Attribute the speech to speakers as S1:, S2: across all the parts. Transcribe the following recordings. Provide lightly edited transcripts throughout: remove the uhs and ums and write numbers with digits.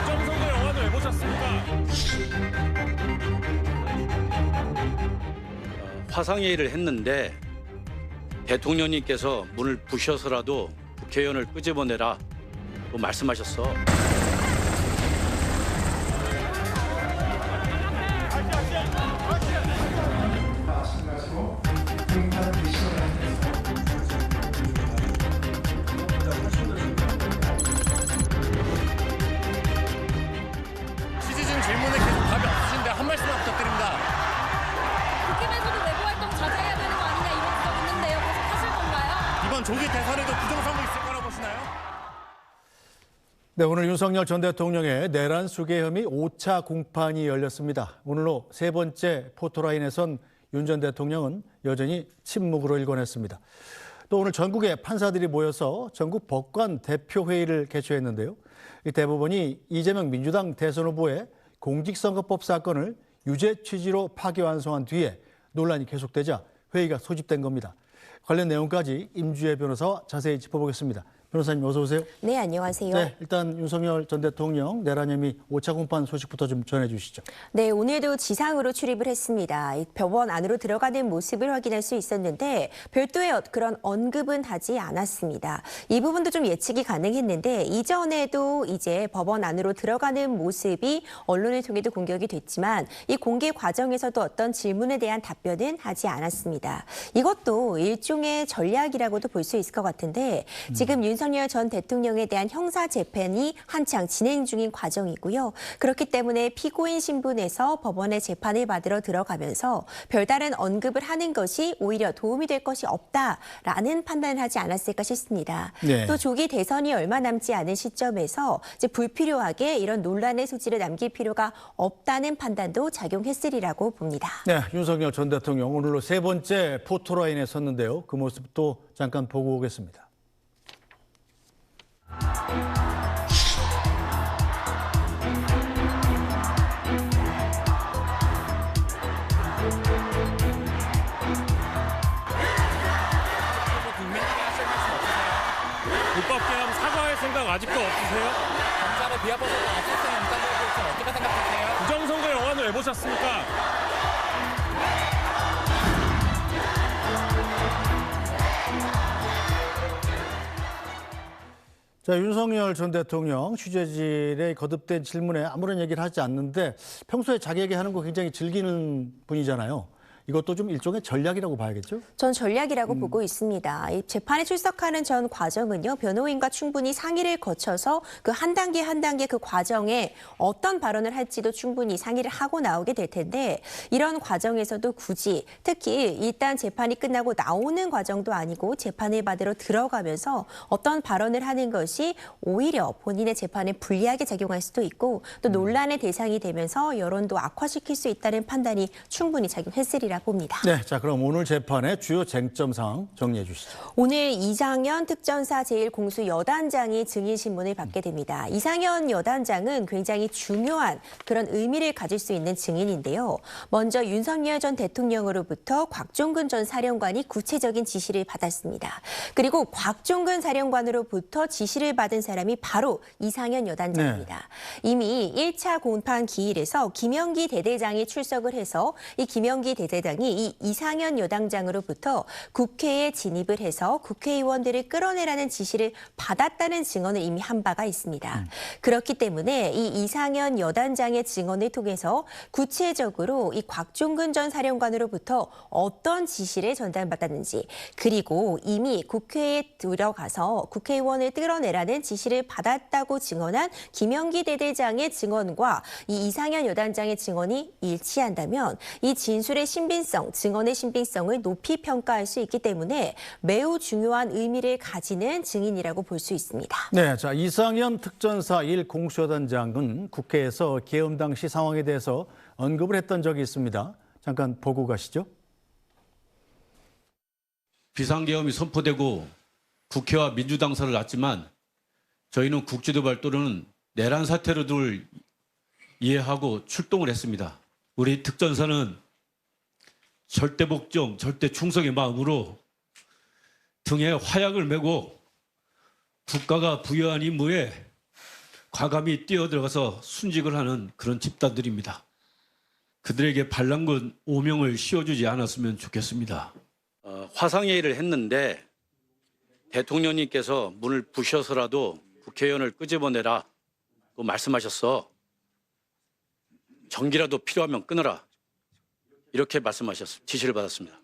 S1: 부정선거 영화는 왜 보셨습니까?
S2: 화상회의를 했는데 대통령님께서 문을 부셔서라도 국회의원을 끄집어내라 고 말씀하셨어.
S1: 취지진 질문에 계속 답이 없으신데 한 말씀만 부탁드립니다.
S3: 국힘에서도 외부 활동 자제해야 되는 거 아니냐 이런 지적 있는데요. 계속 하실 건가요?
S1: 이번 조기 대선에도 부정선거 있을 거라고 보시나요?
S4: 네, 오늘 윤석열 전 대통령의 내란 수괴 혐의 5차 공판이 열렸습니다. 오늘로 세 번째 포토라인에선 윤 전 대통령은 여전히 침묵으로 일관했습니다. 또 오늘 전국에 판사들이 모여서 전국 법관 대표회의를 개최했는데요. 이 대법원이 이재명 민주당 대선 후보의 공직선거법 사건을 유죄 취지로 파기환송한 뒤에 논란이 계속되자 회의가 소집된 겁니다. 관련 내용까지 임주혜 변호사와 자세히 짚어보겠습니다. 변호사님 어서 오세요.
S5: 네, 안녕하세요.
S4: 네, 일단 윤석열 전 대통령 내란 혐의 5차 공판 소식부터 좀 전해주시죠.
S5: 네, 오늘도 지상으로 출입을 했습니다. 법원 안으로 들어가는 모습을 확인할 수 있었는데 별도의 그런 언급은 하지 않았습니다. 이 부분도 좀 예측이 가능했는데 이전에도 이제 법원 안으로 들어가는 모습이 언론을 통해도 공격이 됐지만 이 공개 과정에서도 어떤 질문에 대한 답변은 하지 않았습니다. 이것도 일종의 전략이라고도 볼 수 있을 것 같은데 지금 윤석열 전 대통령에 대한 형사 재판이 한창 진행 중인 과정이고요. 그렇기 때문에 피고인 신분에서 법원의 재판을 받으러 들어가면서 별다른 언급을 하는 것이 오히려 도움이 될 것이 없다라는 판단을 하지 않았을까 싶습니다.
S4: 네.
S5: 또 조기 대선이 얼마 남지 않은 시점에서 이제 불필요하게 이런 논란의 소지를 남길 필요가 없다는 판단도 작용했으리라고 봅니다.
S4: 네, 윤석열 전 대통령 오늘로 세 번째 포토라인에 섰는데요. 그 모습도 잠깐 보고 오겠습니다.
S1: 국민에게 하실 말씀 없으세요? 불법계엄 사과할 생각 아직도 없으세요?
S6: 검사를 비합법으로 압수수색 입장에 대해서 어떻게 생각하세요?
S1: 부정선거 영화는 왜 보셨습니까?
S4: 자, 윤석열 전 대통령 취재진의 거듭된 질문에 아무런 얘기를 하지 않는데 평소에 자기 얘기하는 거 굉장히 즐기는 분이잖아요. 이것도 좀 일종의 전략이라고 봐야겠죠?
S5: 전 전략이라고 보고 있습니다. 이 재판에 출석하는 전 과정은요, 변호인과 충분히 상의를 거쳐서 그 한 단계 한 단계 그 과정에 어떤 발언을 할지도 충분히 상의를 하고 나오게 될 텐데 이런 과정에서도 굳이 특히 일단 재판이 끝나고 나오는 과정도 아니고 재판을 받으러 들어가면서 어떤 발언을 하는 것이 오히려 본인의 재판에 불리하게 작용할 수도 있고 또 논란의 대상이 되면서 여론도 악화시킬 수 있다는 판단이 충분히 작용했으리라 봅니다.
S4: 네, 자 그럼 오늘 재판의 주요 쟁점 사항 정리해 주시죠.
S5: 오늘 이상현 특전사 제1공수 여단장이 증인 신문을 받게 됩니다. 이상현 여단장은 굉장히 중요한 그런 의미를 가질 수 있는 증인인데요. 먼저 윤석열 전 대통령으로부터 곽종근 전 사령관이 구체적인 지시를 받았습니다. 그리고 곽종근 사령관으로부터 지시를 받은 사람이 바로 이상현 여단장입니다. 이미 1차 공판 기일에서 김영기 대대장이 출석을 해서 이 김영기 대대장이 이 이상현 여단장으로부터 국회에 진입을 해서 국회의원들을 끌어내라는 지시를 받았다는 증언을 이미 한 바가 있습니다. 그렇기 때문에 이 이상현 여단장의 증언을 통해서 구체적으로 이 곽종근 전 사령관으로부터 어떤 지시를 전달받았는지 그리고 이미 국회에 들어가서 국회의원을 끌어내라는 지시를 받았다고 증언한 김영기 대대장의 증언과 이 이상현 여단장의 증언이 일치한다면 이 진술의 신빙성, 증언의 신빙성을 높이 평가할 수 있기 때문에 매우 중요한 의미를 가지는 증인이라고 볼 수 있습니다.
S4: 네, 자 이상현 특전사 1 공수여단장은 국회에서 계엄 당시 상황에 대해서 언급을 했던 적이 있습니다. 잠깐 보고 가시죠.
S2: 비상계엄이 선포되고 국회와 민주당사를 났지만 저희는 국지도발 또는 내란 사태로들 이해하고 출동을 했습니다. 우리 특전사는 절대 복종, 절대 충성의 마음으로 등에 화약을 메고 국가가 부여한 임무에
S7: 과감히 뛰어들어가서 순직을 하는 그런 집단들입니다. 그들에게 반란군 오명을 씌워주지 않았으면 좋겠습니다.
S2: 화상회의를 했는데 대통령님께서 문을 부셔서라도 국회의원을 끄집어내라 고 말씀하셨어. 전기라도 필요하면 끊어라. 이렇게 지시를 받았습니다.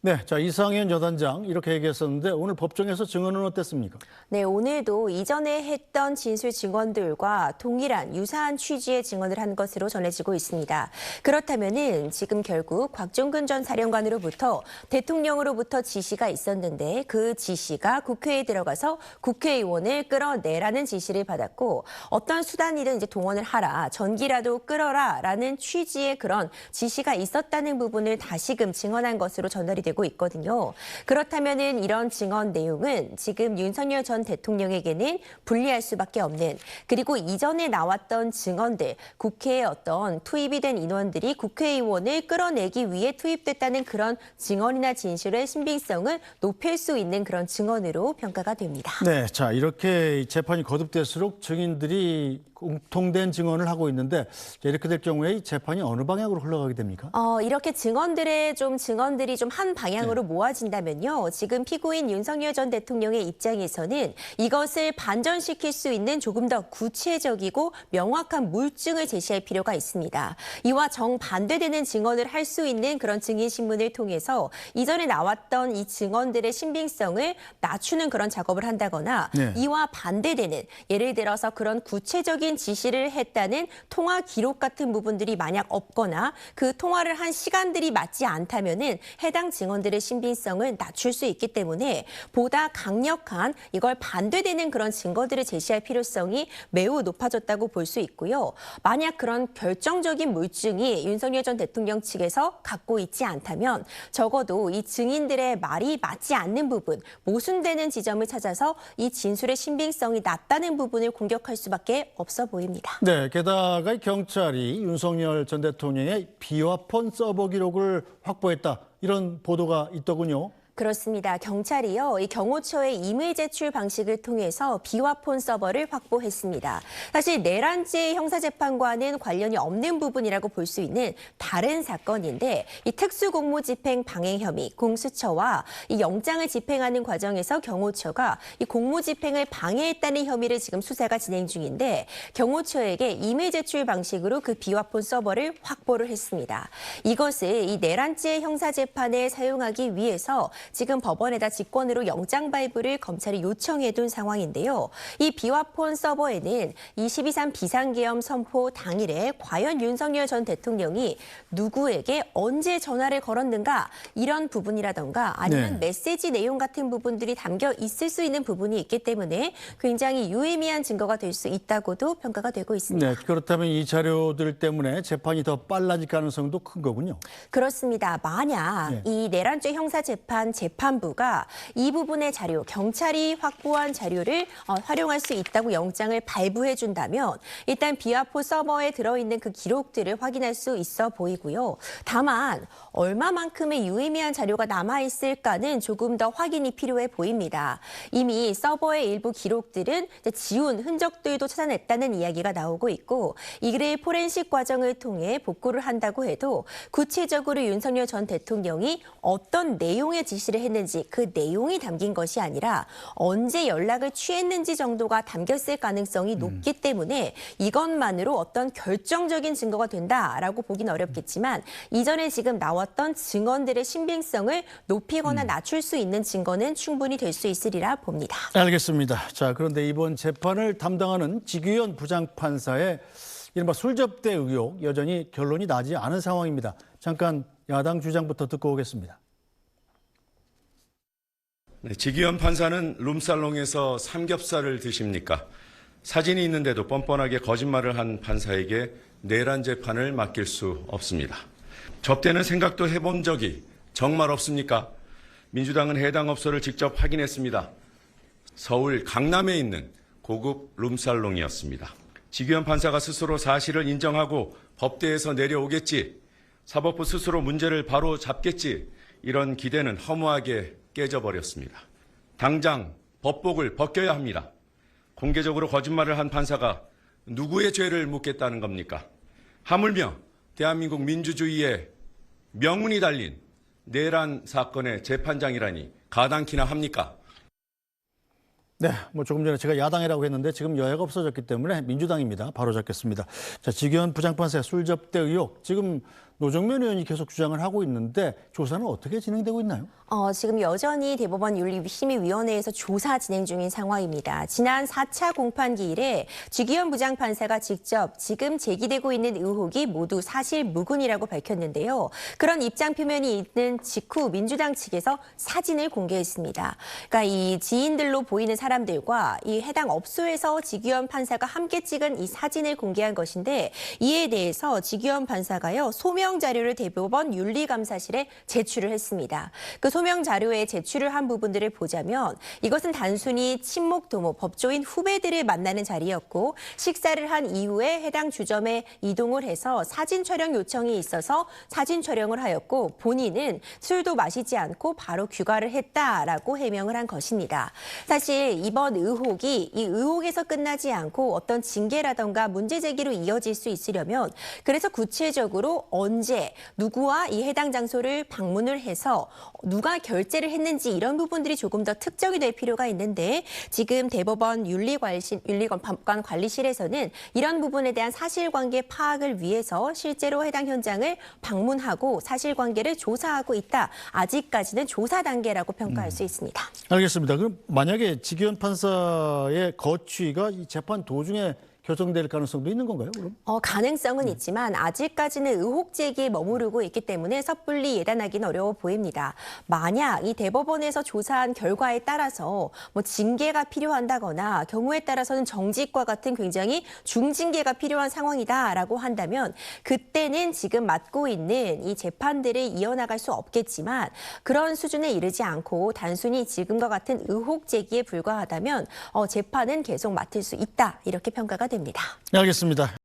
S4: 네, 자 이상현 여단장 이렇게 얘기했었는데 오늘 법정에서 증언은 어땠습니까?
S5: 네, 오늘도 이전에 했던 진술 증언들과 동일한 유사한 취지의 증언을 한 것으로 전해지고 있습니다. 그렇다면은 지금 결국 곽종근 전 사령관으로부터 대통령으로부터 지시가 있었는데 그 지시가 국회에 들어가서 국회의원을 끌어내라는 지시를 받았고 어떤 수단이든 이제 동원을 하라, 전기라도 끌어라라는 취지의 그런 지시가 있었다는 부분을 다시금 증언한 것으로 전달이 되고 있거든요. 그렇다면은 이런 증언 내용은 지금 윤석열 전 대통령에게는 불리할 수밖에 없는, 그리고 이전에 나왔던 증언들, 국회에 어떤 투입이 된 인원들이 국회의원을 끌어내기 위해 투입됐다는 그런 증언이나 진술의 신빙성을 높일 수 있는 그런 증언으로 평가가 됩니다.
S4: 네, 자 이렇게 재판이 거듭될수록 증인들이 공통된 증언을 하고 있는데 이렇게 될 경우에 이 재판이 어느 방향으로 흘러가게 됩니까?
S5: 이렇게 증언들이 좀 한 방향으로 모아진다면요. 지금 피고인 윤석열 전 대통령의 입장에서는 이것을 반전시킬 수 있는 조금 더 구체적이고 명확한 물증을 제시할 필요가 있습니다. 이와 정반대되는 증언을 할 수 있는 그런 증인 신문을 통해서 이전에 나왔던 이 증언들의 신빙성을 낮추는 그런 작업을 한다거나
S4: 네.
S5: 이와 반대되는, 예를 들어서 그런 구체적인 지시를 했다는 통화 기록 같은 부분들이 만약 없거나 그 통화를 한 시간들이 맞지 않다면은 해당 증언들의 신빙성을 낮출 수 있기 때문에 보다 강력한 이걸 반대되는 그런 증거들을 제시할 필요성이 매우 높아졌다고 볼 수 있고요. 만약 그런 결정적인 물증이 윤석열 전 대통령 측에서 갖고 있지 않다면 적어도 이 증인들의 말이 맞지 않는 부분, 모순되는 지점을 찾아서 이 진술의 신빙성이 낮다는 부분을 공격할 수밖에 없어 보입니다.
S4: 네, 게다가 경찰이 윤석열 전 대통령의 비화폰 서버 기록을 확보했다. 이런 보도가 있더군요.
S5: 그렇습니다. 경찰이요, 이 경호처의 임의 제출 방식을 통해서 비화폰 서버를 확보했습니다. 사실 내란죄 형사재판과는 관련이 없는 부분이라고 볼 수 있는 다른 사건인데, 이 특수공무집행 방해 혐의, 공수처와 이 영장을 집행하는 과정에서 경호처가 이 공무집행을 방해했다는 혐의를 지금 수사가 진행 중인데, 경호처에게 임의 제출 방식으로 그 비화폰 서버를 확보를 했습니다. 이것을 이 내란죄 형사재판에 사용하기 위해서 지금 법원에다 직권으로 영장 발부를 검찰이 요청해둔 상황인데요. 이 비화폰 서버에는 22.3 비상계엄 선포 당일에 과연 윤석열 전 대통령이 누구에게 언제 전화를 걸었는가, 이런 부분이라던가 아니면 메시지 내용 같은 부분들이 담겨 있을 수 있는 부분이 있기 때문에 굉장히 유의미한 증거가 될 수 있다고도 평가가 되고 있습니다.
S4: 네, 그렇다면 이 자료들 때문에 재판이 더 빨라질 가능성도 큰 거군요.
S5: 그렇습니다. 만약 이 내란죄 형사재판 재판부가 이 부분의 자료, 경찰이 확보한 자료를 활용할 수 있다고 영장을 발부해 준다면 일단 비화폰 서버에 들어있는 그 기록들을 확인할 수 있어 보이고요. 다만 얼마만큼의 유의미한 자료가 남아있을까는 조금 더 확인이 필요해 보입니다. 이미 서버의 일부 기록들은 지운 흔적들도 찾아냈다는 이야기가 나오고 있고, 이를 포렌식 과정을 통해 복구를 한다고 해도 구체적으로 윤석열 전 대통령이 어떤 내용의 지시를 했는지 그 내용이 담긴 것이 아니라 언제 연락을 취했는지 정도가 담겼을 가능성이 높기 때문에 이것만으로 어떤 결정적인 증거가 된다라고 보기는 어렵겠지만 이전에 지금 나왔던 증언들의 신빙성을 높이거나 낮출 수 있는 증거는 충분히 될 수 있으리라 봅니다.
S4: 알겠습니다. 자, 그런데 이번 재판을 담당하는 지규현 부장판사의 이른바 술접대 의혹 여전히 결론이 나지 않은 상황입니다. 잠깐 야당 주장부터 듣고 오겠습니다.
S8: 네, 지규현 판사는 룸살롱에서 삼겹살을 드십니까? 사진이 있는데도 뻔뻔하게 거짓말을 한 판사에게 내란 재판을 맡길 수 없습니다. 접대는 생각도 해본 적이 정말 없습니까? 민주당은 해당 업소를 직접 확인했습니다. 서울 강남에 있는 고급 룸살롱이었습니다. 지규현 판사가 스스로 사실을 인정하고 법대에서 내려오겠지, 사법부 스스로 문제를 바로 잡겠지, 이런 기대는 허무하게 깨져버렸습니다. 당장 법복을 벗겨야 합니다. 공개적으로 거짓말을 한 판사가 누구의 죄를 묻겠다는 겁니까? 하물며 대한민국 민주주의의 명운이 달린 내란 사건의 재판장이라니 가당키나 합니까?
S4: 네, 뭐 조금 전에 제가 야당이라고 했는데 지금 여야가 없어졌기 때문에 민주당입니다. 바로 잡겠습니다. 자, 지기현 부장판사의 술접대 의혹, 지금 노정면 의원이 계속 주장을 하고 있는데 조사는 어떻게 진행되고 있나요?
S5: 지금 여전히 대법원 윤리심의위원회에서 조사 진행 중인 상황입니다. 지난 4차 공판기 이래 지기현 부장판사가 직접 지금 제기되고 있는 의혹이 모두 사실 무근이라고 밝혔는데요. 그런 입장 표명이 있는 직후 민주당 측에서 사진을 공개했습니다. 그러니까 이 지인들로 보이는 사람들과 이 해당 업소에서 지기현 판사가 함께 찍은 이 사진을 공개한 것인데, 이에 대해서 지기현 판사가요, 소명 자료를 대법원 윤리감사실에 제출을 했습니다. 그 소명 자료에 제출을 한 부분들을 보자면 이것은 단순히 친목 도모 법조인 후배들을 만나는 자리였고, 식사를 한 이후에 해당 주점에 이동을 해서 사진 촬영 요청이 있어서 사진 촬영을 하였고, 본인은 술도 마시지 않고 바로 귀가를 했다라고 해명을 한 것입니다. 사실 이번 의혹이 이 의혹에서 끝나지 않고 어떤 징계라던가 문제 제기로 이어질 수 있으려면, 그래서 구체적으로 언제 누구와 이 해당 장소를 방문을 해서 누가 결제를 했는지 이런 부분들이 조금 더 특정이 될 필요가 있는데, 지금 대법원 윤리관리실에서는 이런 부분에 대한 사실관계 파악을 위해서 실제로 해당 현장을 방문하고 사실관계를 조사하고 있다. 아직까지는 조사 단계라고 평가할 수 있습니다.
S4: 알겠습니다. 그럼 만약에 지기현 판사의 거취가 이 재판 도중에 결정될 가능성도 있는 건가요, 그럼?
S5: 가능성은 있지만 아직까지는 의혹 제기에 머무르고 있기 때문에 섣불리 예단하기는 어려워 보입니다. 만약 이 대법원에서 조사한 결과에 따라서 뭐 징계가 필요한다거나 경우에 따라서는 정직과 같은 굉장히 중징계가 필요한 상황이다라고 한다면, 그때는 지금 맡고 있는 이 재판들을 이어나갈 수 없겠지만, 그런 수준에 이르지 않고 단순히 지금과 같은 의혹 제기에 불과하다면 재판은 계속 맡을 수 있다, 이렇게 평가가 됩니다.
S4: 네, 알겠습니다.